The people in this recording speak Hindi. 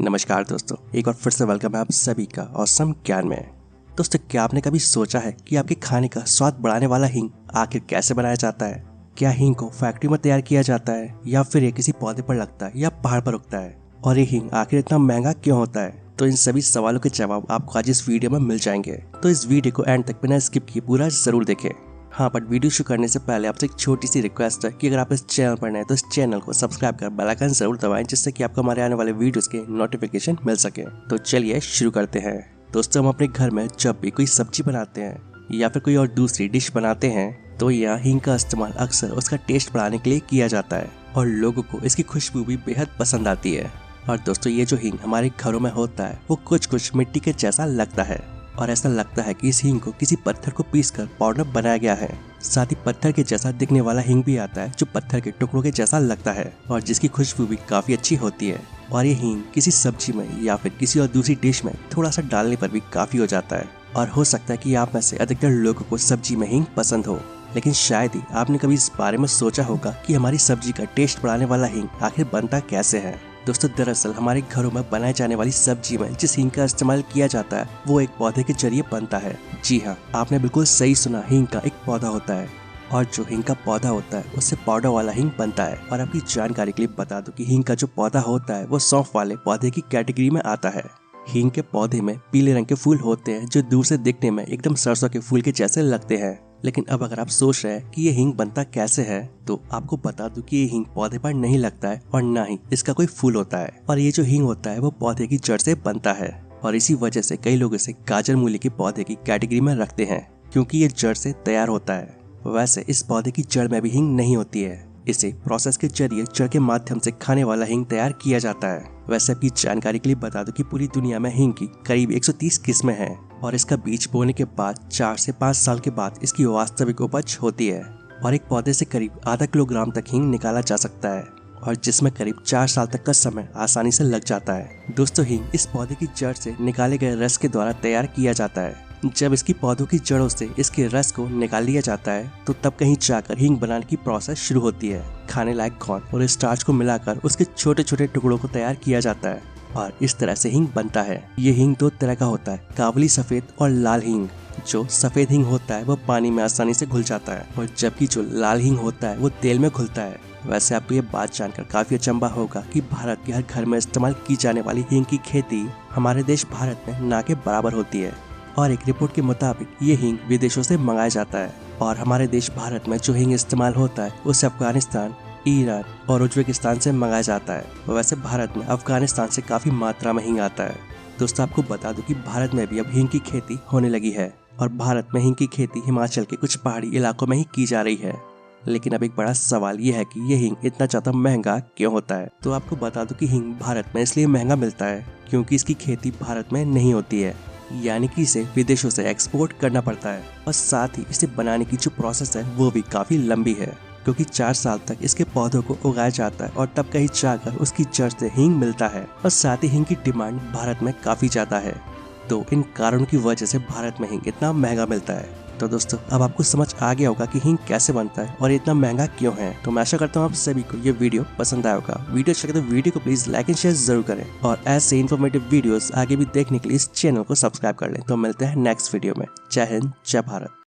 नमस्कार दोस्तों, एक बार फिर से वेलकम है आप सभी का ऑसम ज्ञान में। दोस्तों, क्या आपने कभी सोचा है कि आपके खाने का स्वाद बढ़ाने वाला हींग आखिर कैसे बनाया जाता है? क्या हींग को फैक्ट्री में तैयार किया जाता है या फिर ये किसी पौधे पर लगता है या पहाड़ पर उगता है? और ये हींग आखिर इतना महंगा क्यों होता है? तो इन सभी सवालों के जवाब आपको आज इस वीडियो में मिल जाएंगे, तो इस वीडियो को एंड तक बिना स्किप किए पूरा जरूर देखें। हाँ, बट वीडियो शुरू करने से पहले आपसे एक छोटी सी रिक्वेस्ट है कि अगर आप इस चैनल पर नए हैं तो इस चैनल को सब्सक्राइब कर बेल आइकन जरूर दबाएं, जिससे कि आपको हमारे आने वाले वीडियोस के नोटिफिकेशन मिल सके। तो चलिए शुरू करते हैं। दोस्तों, हम अपने घर में जब भी कोई सब्जी बनाते हैं या फिर कोई और दूसरी डिश बनाते हैं तो यहाँ हींग का इस्तेमाल अक्सर उसका टेस्ट बढ़ाने के लिए किया जाता है और लोगों को इसकी खुशबू भी बेहद पसंद आती है। और दोस्तों, ये जो हींग हमारे घरों में होता है वो कुछ मिट्टी के जैसा लगता है और ऐसा लगता है कि इस हींग को किसी पत्थर को पीसकर पाउडर बनाया गया है। साथ ही पत्थर के जैसा दिखने वाला हींग भी आता है जो पत्थर के टुकड़ों के जैसा लगता है और जिसकी खुशबू भी काफी अच्छी होती है। और ये हींग किसी सब्जी में या फिर किसी और दूसरी डिश में थोड़ा सा डालने पर भी काफी हो जाता है। और हो सकता है कि आप में से अधिकतर लोगों को सब्जी में हींग पसंद हो, लेकिन शायद ही आपने कभी इस बारे में सोचा होगा कि हमारी सब्जी का टेस्ट बढ़ाने वाला हींग आखिर बनता कैसे है। दोस्तों, दरअसल हमारे घरों में बनाए जाने वाली सब्जी में जिस हींग का इस्तेमाल किया जाता है वो एक पौधे के जरिए बनता है। जी हाँ, आपने बिल्कुल सही सुना, हींग का एक पौधा होता है और जो हींग का पौधा होता है उससे पाउडर वाला हींग बनता है। और आपकी जानकारी के लिए बता दूं कि हींग का जो पौधा होता है वो सौंफ वाले पौधे की कैटेगरी में आता है। हींग के पौधे में पीले रंग के फूल होते हैं जो दूर से दिखने में एकदम सरसों के फूल के जैसे लगते हैं। लेकिन अब अगर आप सोच रहे हैं कि ये हींग बनता कैसे है, तो आपको बता दूं कि ये हींग पौधे पर नहीं लगता है और ना ही इसका कोई फूल होता है। और ये जो हींग होता है वो पौधे की जड़ से बनता है और इसी वजह से कई लोग इसे गाजर मूली के पौधे की कैटेगरी में रखते हैं, क्योंकि ये जड़ से तैयार होता है। वैसे इस पौधे की जड़ में भी हींग नहीं होती है, इसे प्रोसेस के जरिए जड़ के माध्यम से खाने वाला हींग तैयार किया जाता है। वैसे आपकी जानकारी के लिए बता दूं कि पूरी दुनिया में हींग की करीब 130 किस्में हैं और इसका बीज बोने के बाद 4 से 5 साल के बाद इसकी वास्तविक उपज होती है। और एक पौधे से करीब आधा किलोग्राम तक हींग निकाला जा सकता है और जिसमें करीब 4 साल तक का समय आसानी से लग जाता है। दोस्तों, हींग इस पौधे की जड़ से निकाले गए रस के द्वारा तैयार किया जाता है। जब इसकी पौधों की जड़ों से इसके रस को निकाल लिया जाता है तो तब कहीं जाकर हींग बनाने की प्रोसेस शुरू होती है। खाने लायक घौल और स्टार्च को मिलाकर उसके छोटे छोटे टुकड़ों को तैयार किया जाता है और इस तरह से हींग बनता है। ये हींग 2 तरह का होता है, काबुली सफेद और लाल हींग। जो सफेद हींग होता है वो पानी में आसानी से घुल जाता है और जबकि जो लाल हींग होता है वो तेल में घुलता है। वैसे आपको ये बात जानकर काफी अचंभा होगा कि भारत के हर घर में इस्तेमाल की जाने वाली हींग की खेती हमारे देश भारत में ना के बराबर होती है। और एक रिपोर्ट के मुताबिक ये हींग विदेशों से मंगाया जाता है और हमारे देश भारत में जो हींग इस्तेमाल होता है उसे अफगानिस्तान, ईरान और उज्बेकिस्तान से मंगाया जाता है। वैसे भारत में अफगानिस्तान से काफी मात्रा में हींग आता है। दोस्तों, आपको बता दूं कि भारत में भी अब हींग की खेती होने लगी है और भारत में हींग की खेती हिमाचल के कुछ पहाड़ी इलाकों में ही की जा रही है। लेकिन अब एक बड़ा सवाल ये है कि ये हींग इतना ज्यादा महंगा क्यों होता है? तो आपको बता दूं कि हींग भारत में इसलिए महंगा मिलता है क्योंकि इसकी खेती भारत में नहीं होती है, यानी कि इसे विदेशों से एक्सपोर्ट करना पड़ता है। और साथ ही इसे बनाने की जो प्रोसेस है वो भी काफी लंबी है, क्योंकि 4 साल तक इसके पौधों को उगाया जाता है और तब कहीं जाकर उसकी जड़ से हींग मिलता है। और साथ ही हींग की डिमांड भारत में काफी ज्यादा है, तो इन कारणों की वजह से भारत में हींग इतना महंगा मिलता है। तो दोस्तों, अब आपको समझ आ गया होगा कि हींग कैसे बनता है और इतना महंगा क्यों है। तो मैं आशा करता हूँ आप सभी को ये वीडियो पसंद आया होगा। वीडियो अच्छा लगे तो वीडियो को प्लीज लाइक एंड शेयर जरूर करें और ऐसे इन्फॉर्मेटिव वीडियोस आगे भी देखने के लिए इस चैनल को सब्सक्राइब कर लें। तो मिलते हैं नेक्स्ट वीडियो में। जय हिंद, जय भारत।